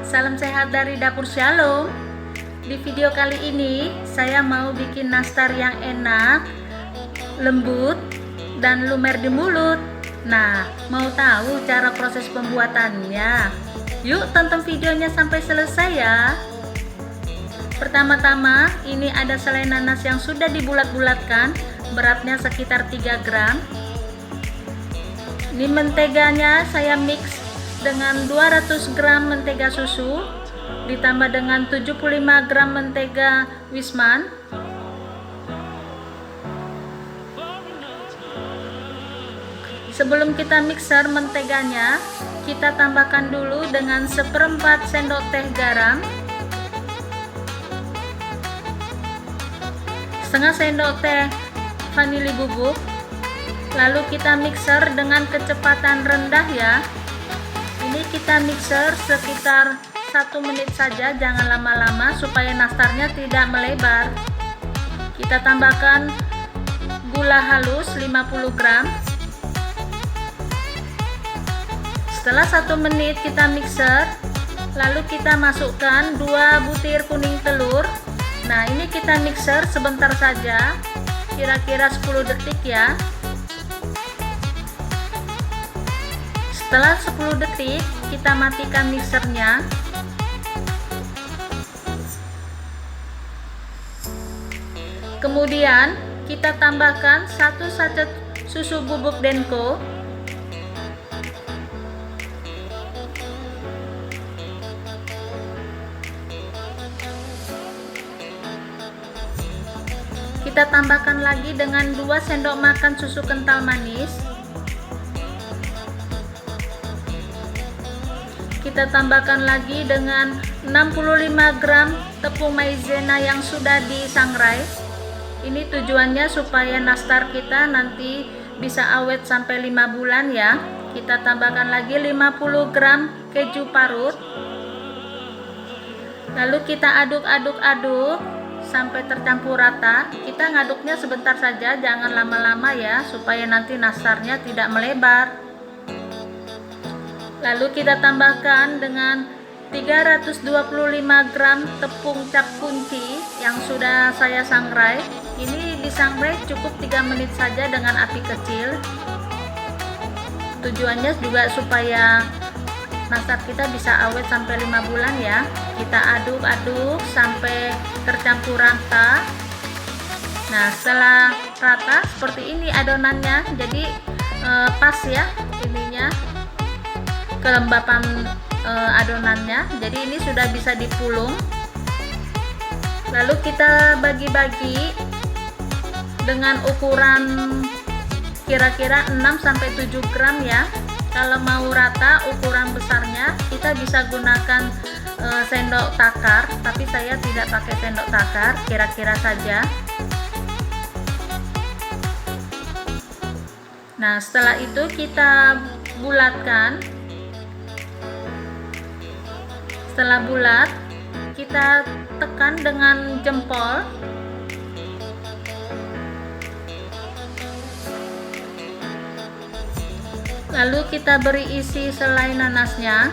Salam sehat dari Dapur Shalom. Di video kali ini saya mau bikin nastar yang enak, lembut, dan lumer di mulut. Nah, mau tahu cara proses pembuatannya? Yuk tonton videonya sampai selesai ya. Pertama-tama ini ada selai nanas yang sudah dibulat-bulatkan, beratnya sekitar 3 gram. Ini menteganya saya mix dengan 200 gram mentega susu ditambah dengan 75 gram mentega Wisman. Sebelum kita mixer menteganya, kita tambahkan dulu dengan 1/4 sendok teh garam, setengah sendok teh vanili bubuk, lalu kita mixer dengan kecepatan rendah ya. Ini kita mixer sekitar 1 menit saja, jangan lama-lama supaya nastarnya tidak melebar. Kita tambahkan gula halus 50 gram. Setelah 1 menit kita mixer, lalu kita masukkan 2 butir kuning telur. Nah, ini kita mixer sebentar saja, kira-kira 10 detik ya. Setelah 10 detik, kita matikan mixernya. Kemudian, kita tambahkan 1 sachet susu bubuk Denko. Kita tambahkan lagi dengan 2 sendok makan susu kental manis. Kita tambahkan lagi dengan 65 gram tepung maizena yang sudah disangrai. Ini tujuannya supaya nastar kita nanti bisa awet sampai 5 bulan ya. Kita tambahkan lagi 50 gram keju parut. Lalu kita aduk-aduk-aduk sampai tercampur rata. Kita ngaduknya sebentar saja, jangan lama-lama ya, supaya nanti nastarnya tidak melebar. Lalu kita tambahkan dengan 325 gram tepung cap kunci yang sudah saya sangrai. Ini disangrai cukup 3 menit saja dengan api kecil. Tujuannya juga supaya nastar kita bisa awet sampai 5 bulan ya. Kita aduk-aduk sampai tercampur rata. Nah, setelah rata seperti ini adonannya, jadi pas ya ininya, kelembapan adonannya. Jadi ini sudah bisa dipulung. Lalu kita bagi-bagi dengan ukuran kira-kira 6-7 gram ya. Kalau mau rata ukuran besarnya, kita bisa gunakan sendok takar, tapi saya tidak pakai sendok takar, kira-kira saja. Nah, setelah itu kita bulatkan. Setelah bulat, kita tekan dengan jempol. Lalu kita beri isi selai nanasnya.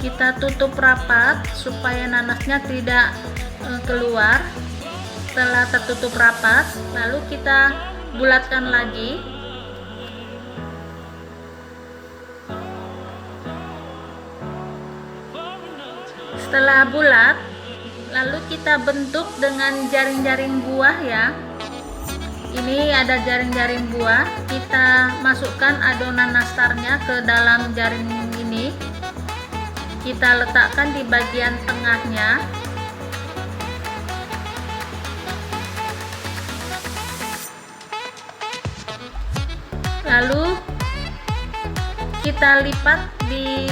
Kita tutup rapat supaya nanasnya tidak keluar. Setelah tertutup rapat, lalu kita bulatkan lagi. Setelah bulat, lalu kita bentuk dengan jaring-jaring buah ya. Ini ada jaring-jaring buah. Kita masukkan adonan nastarnya ke dalam jaring ini. Kita letakkan di bagian tengahnya. Lalu kita lipat di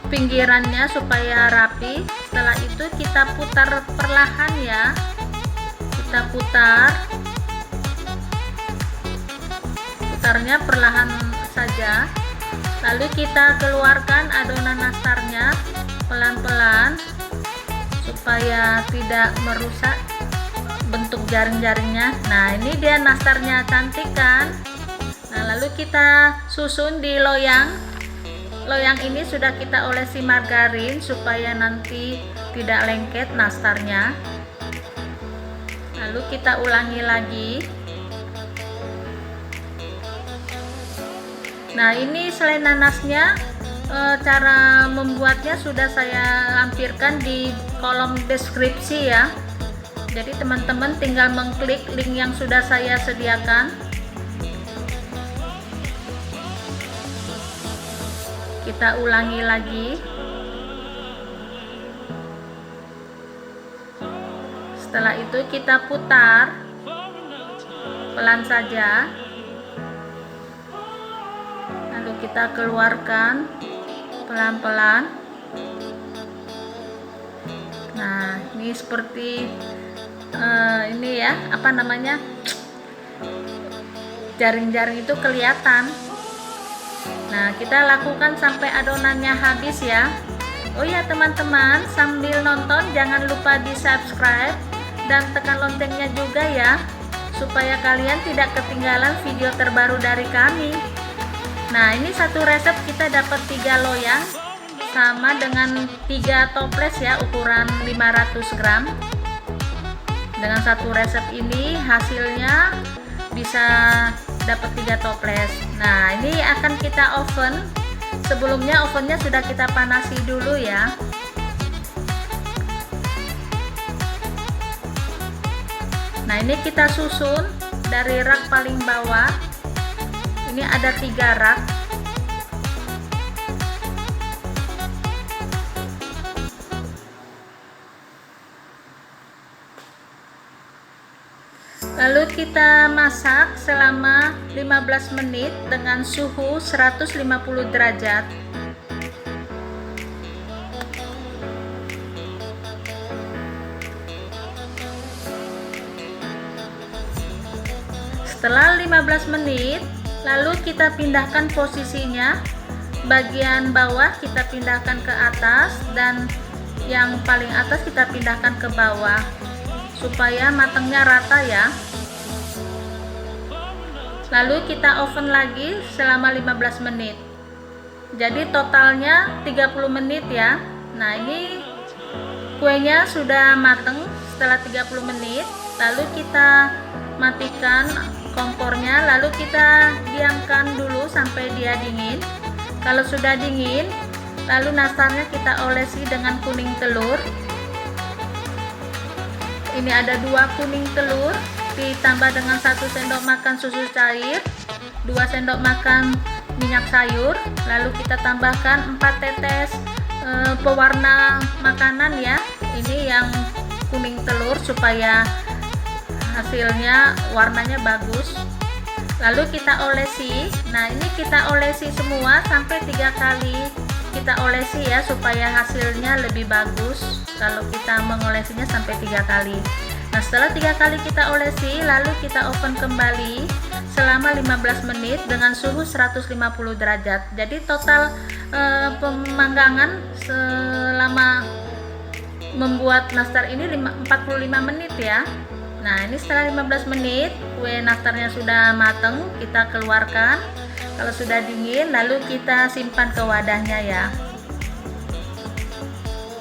pinggirannya supaya rapi. Setelah itu kita putar perlahan ya. Kita putarnya perlahan saja. Lalu kita keluarkan adonan nastarnya pelan-pelan supaya tidak merusak bentuk jaring-jaringnya. Nah, ini dia nastarnya, cantik kan? Nah, lalu kita susun di loyang. Loyang ini sudah kita olesi margarin supaya nanti tidak lengket nastarnya. Lalu kita ulangi lagi. Nah, ini selai nanasnya, cara membuatnya sudah saya lampirkan di kolom deskripsi ya. Jadi teman-teman tinggal mengklik link yang sudah saya sediakan. Kita ulangi lagi. Setelah itu kita putar pelan saja. Lalu kita keluarkan pelan-pelan. Nah, ini seperti ini ya, apa namanya, jaring-jaring itu kelihatan. Nah, kita lakukan sampai adonannya habis ya. Oh ya teman-teman, sambil nonton jangan lupa di subscribe dan tekan loncengnya juga ya, supaya kalian tidak ketinggalan video terbaru dari kami. Nah, ini satu resep kita dapat 3 loyang, sama dengan 3 toples ya, ukuran 500 gram. Dengan satu resep ini hasilnya bisa dapat 3 toples. Nah, ini akan kita oven. Sebelumnya ovennya sudah kita panasi dulu ya. Nah, ini kita susun dari rak paling bawah. Ini ada 3 rak. Lalu kita masak selama 15 menit dengan suhu 150 derajat. Setelah 15 menit, lalu kita pindahkan posisinya. Bagian bawah kita pindahkan ke atas dan yang paling atas kita pindahkan ke bawah supaya matangnya rata ya. Lalu kita oven lagi selama 15 menit. Jadi totalnya 30 menit ya. Nah, ini kuenya sudah matang setelah 30 menit. Lalu kita matikan kompornya, lalu kita diamkan dulu sampai dia dingin. Kalau sudah dingin, lalu nastarnya kita olesi dengan kuning telur. Ini ada 2 kuning telur, ditambah dengan 1 sendok makan susu cair, 2 sendok makan minyak sayur, lalu kita tambahkan 4 tetes pewarna makanan ya. Ini yang kuning telur supaya hasilnya warnanya bagus. Lalu kita olesi. Nah, ini kita olesi semua sampai 3 kali kita olesi ya, supaya hasilnya lebih bagus kalau kita mengolesinya sampai 3 kali. Nah, setelah 3 kali kita olesi, lalu kita oven kembali selama 15 menit dengan suhu 150 derajat. Jadi total pemanggangan selama membuat nastar ini 45 menit ya. Nah, ini setelah 15 menit kue nastarnya sudah matang, kita keluarkan. Kalau sudah dingin, lalu kita simpan ke wadahnya ya.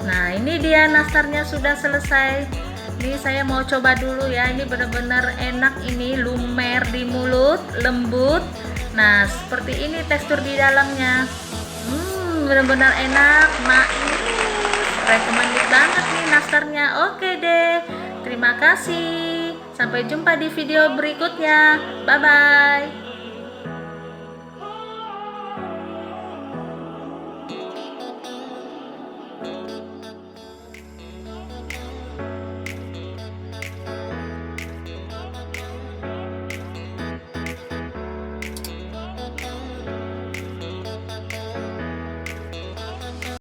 Nah, ini dia nastarnya sudah selesai. Ini saya mau coba dulu ya. Ini benar-benar enak, ini lumer di mulut, lembut. Nah, seperti ini tekstur di dalamnya. Benar-benar enak, manis. Recommended banget nih nastarnya. Oke deh. Terima kasih. Sampai jumpa di video berikutnya. Bye bye.